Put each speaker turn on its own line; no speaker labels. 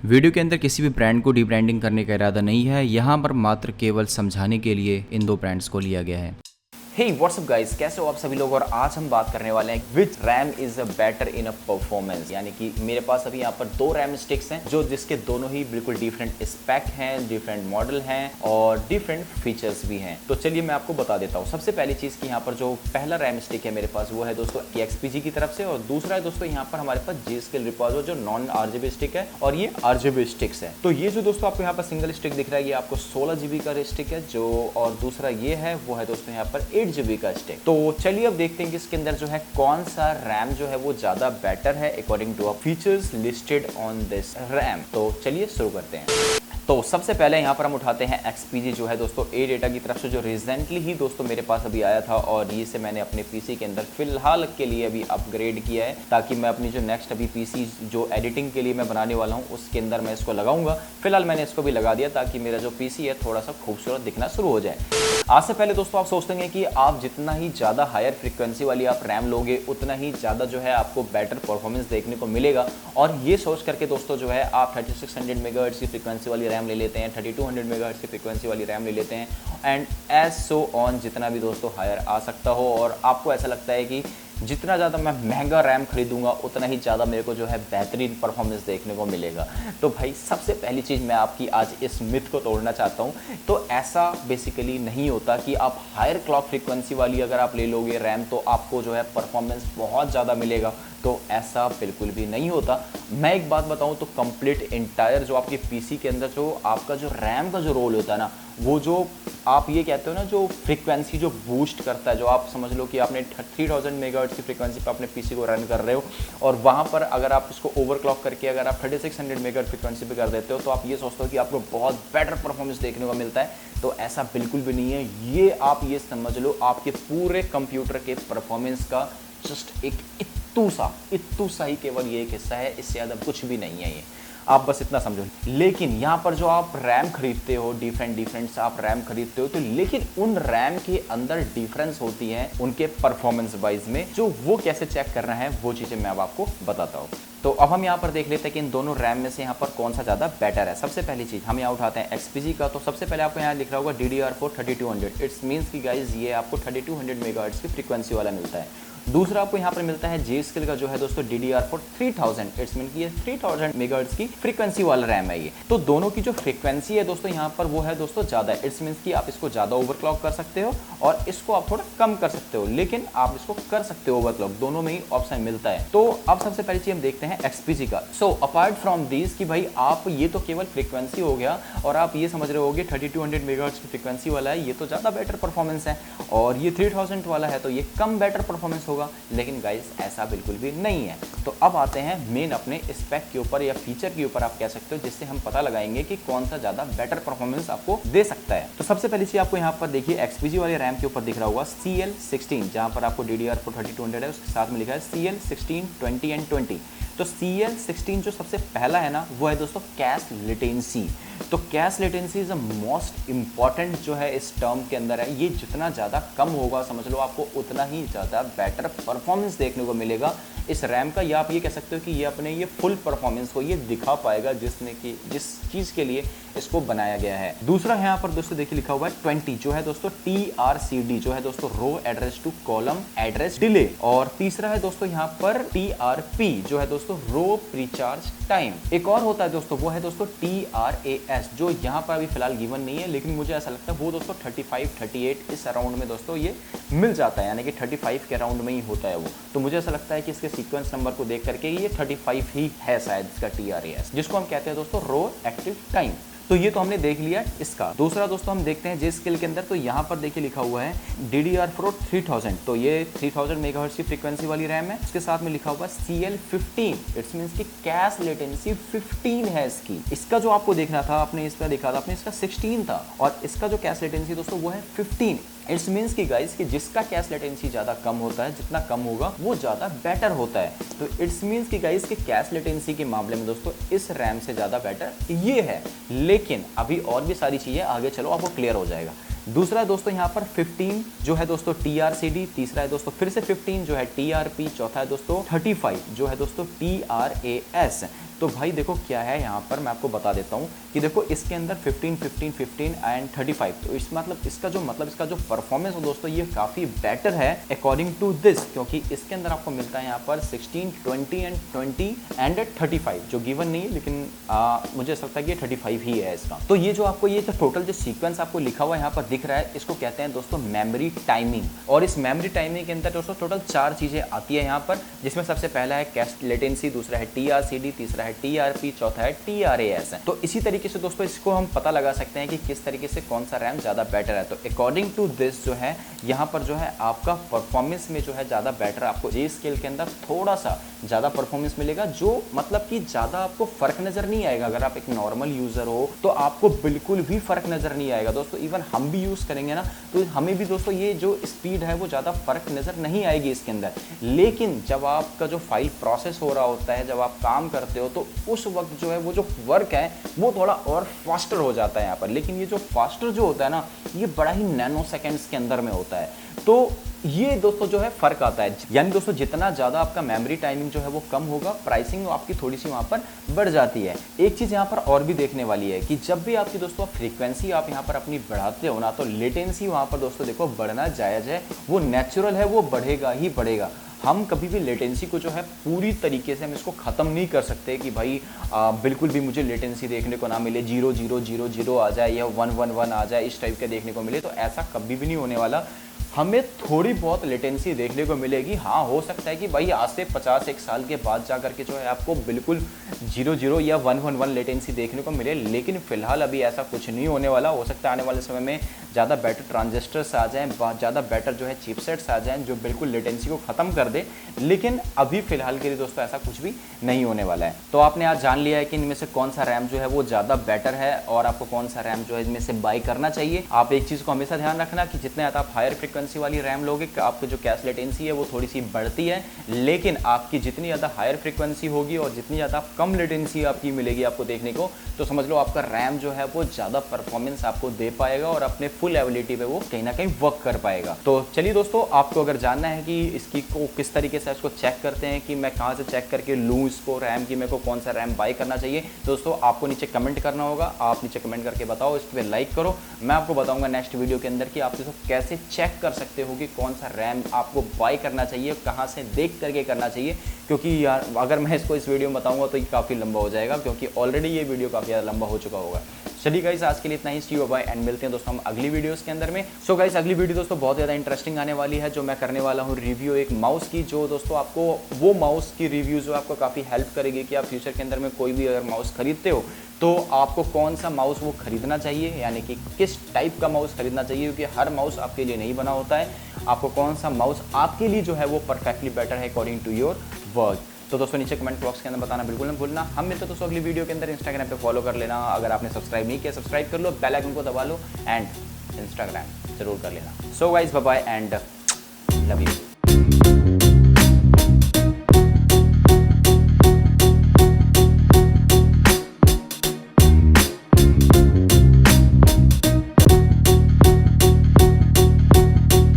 Video के अंदर किसी भी ब्रांड को रीब्रांडिंग करने का इरादा नहीं है, यहाँ पर मात्र केवल समझाने के लिए इन दो ब्रांड्स को लिया गया है।
हे व्हाट्सअप गाइस, कैसे हो आप सभी लोग। और आज हम बात करने वाले हैं which RAM is a better in a performance. यानी कि मेरे पास अभी यहाँ पर दो रैम स्टिक्स हैं जो जिसके दोनों ही बिल्कुल डिफरेंट स्पेक हैं, डिफरेंट मॉडल हैं और डिफरेंट फीचर्स भी हैं। तो चलिए मैं आपको बता देता हूँ। सबसे पहली चीज़ कि यहाँ पर जो पहला रैम स्टिक है मेरे पास वो है दोस्तों XPG की तरफ से, और दूसरा है दोस्तों यहाँ पर हमारे पास G.Skill Repollo जो नॉन RGB स्टिक है और ये RGB स्टिक्स है। तो ये जो दोस्तों आपको यहाँ पर सिंगल स्टिक दिख रहा है ये आपको 16 GB का स्टिक है जो, और दूसरा ये है वो है दोस्तों यहाँ पर 8 GB का स्टिक। तो चलिए अब देखते हैं कि इसके अंदर जो है कौन सा रैम जो है वो ज्यादा बेटर है according to features listed on this RAM. तो चलिए शुरू करते हैं। तो सबसे पहले यहाँ पर हम उठाते हैं XPG जो है दोस्तों ADATA की तरफ से, जो रिसेंटली ही दोस्तों मेरे पास अभी आया था और ये से मैंने अपने PC के अंदर फिलहाल के लिए अभी अपग्रेड किया है ताकि मैं अपनी जो नेक्स्ट अभी PC जो एडिटिंग के लिए मैं बनाने वाला हूँ उसके अंदर मैं इसको लगाऊंगा। फिलहाल मैंने इसको भी लगा दिया ताकि मेरा जो PC है थोड़ा सा खूबसूरत दिखना शुरू हो जाए। आज से पहले दोस्तों आप सोचते हैं कि आप जितना ही ज़्यादा हायर फ्रीक्वेंसी वाली आप रैम लोगे उतना ही ज़्यादा जो है आपको बेटर परफॉर्मेंस देखने को मिलेगा, और ये सोच करके दोस्तों जो है आप 3600 मेगाहर्ट्ज़ की फ्रीक्वेंसी वाली रैम ले लेते हैं, 3200 मेगाहर्ट्ज़ की फ्रीक्वेंसी वाली रैम ले लेते हैं एंड एज सो ऑन, जितना भी दोस्तों हायर आ सकता हो। और आपको ऐसा लगता है कि जितना ज़्यादा मैं महंगा रैम खरीदूंगा उतना ही ज़्यादा मेरे को जो है बेहतरीन परफॉर्मेंस देखने को मिलेगा। तो भाई सबसे पहली चीज़ मैं आपकी आज इस मिथ को तोड़ना चाहता हूँ। तो ऐसा बेसिकली नहीं होता कि आप हायर क्लॉक फ्रीक्वेंसी वाली अगर आप ले लोगे रैम तो आपको जो है परफॉर्मेंस बहुत ज़्यादा मिलेगा, तो ऐसा बिल्कुल भी नहीं होता। मैं एक बात बताऊं तो कंप्लीट इंटायर जो आपके पीसी के अंदर जो आपका जो रैम का जो रोल होता है ना, वो जो आप ये कहते हो ना जो फ्रीक्वेंसी जो बूस्ट करता है, जो आप समझ लो कि आपने 3000 मेगाहर्ट्ज़ की फ्रीक्वेंसी पर अपने पीसी को रन कर रहे हो और वहाँ पर अगर आप इसको ओवरक्लॉक करके अगर आप 3600 मेगाहर्ट्ज़ फ्रीक्वेंसी पे कर देते हो तो आप ये सोचते हो कि आपको बहुत बेटर परफॉर्मेंस देखने को मिलता है। तो ऐसा बिल्कुल भी नहीं है। ये आप ये समझ लो आपके पूरे कंप्यूटर के परफॉर्मेंस का जस्ट एक इत्तू सा ही केवल ये एक हिस्सा है, इससे ज़्यादा कुछ भी नहीं है ये, आप बस इतना समझो। लेकिन यहाँ पर जो आप रैम खरीदते हो डिफरेंट आप रैम खरीदते हो, तो लेकिन उन रैम के अंदर डिफरेंस होती है उनके परफॉर्मेंस वाइज में, जो वो कैसे चेक करना है वो चीज़ें मैं अब आपको बताता हूँ। तो अब हम यहाँ पर देख लेते हैं कि इन दोनों रैम में से यहाँ पर कौन सा ज़्यादा बेटर है। सबसे पहली चीज़ हम यहाँ उठाते हैं XPG का। तो सबसे पहले आपको यहाँ लिख रहा होगा DDR4 3200। इट्स मीन्स कि गाइज ये आपको 3200 मेगाहर्ट्ज़ की फ्रीक्वेंसी वाला मिलता है। दूसरा आपको यहाँ पर मिलता है G.Skill का जो है दोस्तों DDR4 3000। इट्स मीन कि ये 3000 मेगाहर्ट्ज़ की फ्रीक्वेंसी वाला रैम है ये। तो दोनों की जो फ्रीक्वेंसी है दोस्तों यहाँ पर वो है दोस्तों ज़्यादा है। इट्स मीन्स कि आप इसको ज़्यादा ओवरक्लॉक कर सकते हो और इसको आप थोड़ा कम कर सकते हो, लेकिन आप इसको कर सकते हो ओवरक्लॉक, दोनों में ही ऑप्शन मिलता है। तो अब सबसे पहली चीज़ हम देखते हैं XPG का। सो अपार्ट फ्रॉम दिस कि भाई आप ये तो केवल फ्रीक्वेंसी हो गया और आप ये समझ रहे होगे 3200 मेगाहर्ट्ज़ की फ्रीक्वेंसी वाला है ये तो ज़्यादा बेटर परफॉर्मेंस है, और ये 3000 वाला है तो ये कम बेटर परफॉर्मेंस होगा। लेकिन गाइस ऐसा बिल्कुल भी नहीं है। तो अब आते हैं मेन अपने स्पेक के ऊपर या फीचर के ऊपर आप कह सकते हो, जिससे हम पता लगाएंगे कि कौन सा ज़्यादा बेटर परफॉर्मेंस आपको दे सकता है। तो सबसे पहली चीज़ आपको यहाँ पर देखिए XPG वाले रैम के ऊपर दिख रहा होगा CL16, जहाँ पर आपको DDR4 3200 है उसके साथ में लिखा है CL16 20 and 20। तो CL16 जो सबसे पहला है ना वो है दोस्तों कैश लेटेंसी। तो cash latency is a most important जो है इस टर्म के अंदर है। ये जितना ज़्यादा कम होगा समझ लो आपको उतना ही ज़्यादा बेटर परफॉर्मेंस देखने को मिलेगा इस रैम का, या आप ये कह सकते हो कि ये अपने ये फुल परफॉर्मेंस को ये दिखा पाएगा जिस चीज़ के लिए इसको बनाया गया है। दूसरा यहाँ पर दोस्तों देखिए लिखा हुआ है 20 जो है दोस्तों TRCD जो है दोस्तों row address to column address delay, और तीसरा है दोस्तों यहाँ पर TRP जो है दोस्तों रो प्रीचार्ज टाइम। एक और होता है दोस्तों वो है दोस्तों TRAS जो यहाँ पर अभी फिलहाल गिवन नहीं है, लेकिन मुझे ऐसा लगता है वो दोस्तों 35-38 इस अराउंड में दोस्तों ये मिल जाता है, यानी कि 35 के अराउंड में ही होता है वो। तो मुझे ऐसा लगता है कि इसके सीक्वेंस नंबर को देख करके ये 35 ही है शायद इसका TRAS, जिसको हम कहते हैं दोस्तों रो एक्टिव टाइम। तो ये तो हमने देख लिया इसका। दूसरा दोस्तों हम देखते हैं G.Skill के अंदर। तो यहाँ पर देखिए लिखा हुआ है DDR4 3000। तो ये 3000 मेगाहर्ट्ज़ की फ्रीक्वेंसी वाली रैम है। उसके साथ में लिखा हुआ है CL15। इट्स मीन्स की कैश लेटेंसी 15 है इसकी। इसका जो आपको देखना था आपने इस पर देखा था आपने इसका 16 था, और इसका जो कैश लेटेंसी दोस्तों वो है 15। इट्स मीन्स कि गाइस कि जिसका कैश लेटेंसी ज़्यादा कम होता है, जितना कम होगा वो ज़्यादा बेटर होता है। तो इट्स मीन्स कि गाइस कि कैश लेटेंसी के मामले में दोस्तों इस रैम से ज़्यादा बेटर ये है। लेकिन अभी और भी सारी चीज़ें आगे चलो आपको क्लियर हो जाएगा। दूसरा दोस्तों यहाँ पर 15 जो है दोस्तों TRCD, तीसरा है दोस्तों फिर से 15 जो है TRP, चौथा है दोस्तों 35 जो है दोस्तों TRAS। तो भाई देखो क्या है यहाँ पर, मैं आपको बता देता हूँ कि देखो इसके अंदर 15, 15, 15 एंड 35, तो इस मतलब इसका जो परफॉर्मेंस हो दोस्तों ये काफ़ी बेटर है अकॉर्डिंग टू दिस, क्योंकि इसके अंदर आपको मिलता है यहाँ पर 16, 20 एंड 20 एंड 35, जो गिवन नहीं है लेकिन मुझे ऐसा लगता है कि 35 ही है इसका। तो ये जो आपको ये जो टोटल जो सीक्वेंस आपको लिखा हुआ यहाँ पर दिख रहा है, इसको कहते हैं दोस्तों मेमोरी टाइमिंग। और इस मेमोरी टाइमिंग के अंदर दोस्तों टोटल 4 चीज़ें आती है यहाँ पर, जिसमें सबसे पहला है कैश लेटेंसी, दूसरा है TRCD, तीसरा है TRP, चौथा है TRAS। तो इसी तरीके से दोस्तों इसको हम पता लगा सकते हैं कि किस तरीके से कौन सा रैम ज़्यादा बेटर है। तो अकॉर्डिंग टू दिस जो है यहाँ पर जो है आपका परफॉर्मेंस में जो है ज़्यादा बेटर, आपको G स्केल के अंदर थोड़ा सा ज़्यादा परफॉर्मेंस मिलेगा, जो मतलब कि ज़्यादा आपको फ़र्क नज़र नहीं आएगा। अगर आप एक नॉर्मल यूज़र हो तो आपको बिल्कुल भी फ़र्क नज़र नहीं आएगा दोस्तों। इवन हम भी यूज़ करेंगे ना तो हमें भी दोस्तों ये जो स्पीड है वो ज़्यादा फ़र्क नज़र नहीं आएगी इसके अंदर। लेकिन जब आपका जो फाइल प्रोसेस हो रहा होता है, जब आप काम करते हो, तो उस वक्त जो है वो जो वर्क है वो थोड़ा और फास्टर हो जाता है यहाँ पर। लेकिन ये जो फास्टर जो होता है ना, ये बड़ा ही नैनो सेकेंड्स के अंदर में होता है। तो ये दोस्तों जो है फ़र्क आता है। यानी दोस्तों जितना ज़्यादा आपका मेमोरी टाइमिंग जो है वो कम होगा, प्राइसिंग आपकी थोड़ी सी वहाँ पर बढ़ जाती है। एक चीज़ यहाँ पर और भी देखने वाली है कि जब भी आपकी दोस्तों फ्रीक्वेंसी आप यहाँ पर अपनी बढ़ाते हो ना, तो लेटेंसी वहाँ पर दोस्तों देखो बढ़ना जायज़ है, वो नेचुरल है, वो बढ़ेगा ही बढ़ेगा। हम कभी भी लेटेंसी को जो है पूरी तरीके से हम इसको ख़त्म नहीं कर सकते कि भाई बिल्कुल भी मुझे लेटेंसी देखने को ना मिले, 0 0 0 0 आ जाए या 1 1 1 आ जाए, इस टाइप के देखने को मिले, तो ऐसा कभी भी नहीं होने वाला। हमें थोड़ी बहुत लेटेंसी देखने को मिलेगी। हाँ, हो सकता है कि भाई आज से 50 एक साल के बाद जा करके जो है आपको बिल्कुल 0 0 या 1 1 1 लेटेंसी देखने को मिले, लेकिन फिलहाल अभी ऐसा कुछ नहीं होने वाला। हो सकता है आने वाले समय में ज़्यादा बेटर ट्रांजिस्टर्स आ जाएँ, ज़्यादा बेटर जो है चिपसेट्स आ जाएँ जो बिल्कुल लेटेंसी को ख़त्म कर दे, लेकिन अभी फ़िलहाल के लिए दोस्तों ऐसा कुछ भी नहीं होने वाला है। तो आपने आज जान लिया है कि इनमें से कौन सा रैम जो है वो ज़्यादा बेटर है और आपको कौन सा रैम जो है इनमें से बाई करना चाहिए। आप एक चीज़ को हमेशा ध्यान रखना कि जितने ज़्यादा आप हायर फ्रिक्वेंसी वाली रैम लोगे, आपकी जो कैश लेटेंसी है वो थोड़ी सी बढ़ती है, लेकिन आपकी जितनी ज़्यादा हायर फ्रिक्वेंसी होगी और जितनी ज़्यादा कम लेटेंसी आपकी मिलेगी आपको देखने को, तो समझ लो आपका रैम जो है वो ज़्यादा परफॉर्मेंस आपको दे पाएगा और अपने फुल एबिलिटी पे वो कहीं ना कहीं वर्क कर पाएगा। तो चलिए दोस्तों, आपको अगर जानना है कि इसकी को किस तरीके से इसको चेक करते हैं कि मैं कहाँ से चेक करके लूँ इसको रैम की, मेरे को कौन सा रैम बाई करना चाहिए, दोस्तों आपको नीचे कमेंट करना होगा। आप नीचे कमेंट करके बताओ, इस पर लाइक करो। मैं आपको बताऊंगा नेक्स्ट वीडियो के अंदर कि आप इसको कैसे चेक कर सकते हो कि कौन सा रैम आपको बाई करना चाहिए, कहाँ से देख करके करना चाहिए। क्योंकि यार अगर मैं इसको इस वीडियो में बताऊंगा तो ये काफ़ी लंबा हो जाएगा, क्योंकि ऑलरेडी ये वीडियो काफ़ी ज़्यादा लंबा हो चुका होगा। चलिए गाइस, आज के लिए इतना ही। सी यू बाय एंड मिलते हैं दोस्तों हम अगली वीडियोस के अंदर में। सो गाइस, अगली वीडियो दोस्तों बहुत ज़्यादा इंटरेस्टिंग आने वाली है, जो मैं करने वाला हूँ रिव्यू एक माउस की, जो दोस्तों आपको वो माउस की रिव्यू जो आपको काफ़ी हेल्प करेगी कि आप फ्यूचर के अंदर में कोई भी अगर माउस खरीदते हो तो आपको कौन सा माउस वो खरीदना चाहिए, यानी कि किस टाइप का माउस खरीदना चाहिए, क्योंकि हर माउस आपके लिए नहीं बना होता है। आपको कौन सा माउस आपके लिए जो है वो परफेक्टली बेटर है अकॉर्डिंग टू योर वर्क। तो दोस्तों नीचे कमेंट बॉक्स के अंदर बताना बिल्कुल ना भूलना। हम मिलते हैं दोस्तों अगली वीडियो के अंदर। इंस्टाग्राम पे फॉलो कर लेना, अगर आपने सब्सक्राइब नहीं किया सब्सक्राइब कर लो, बेल आइकन को दबा लो एंड इंस्टाग्राम जरूर कर लेना। So guys, bye bye and love you.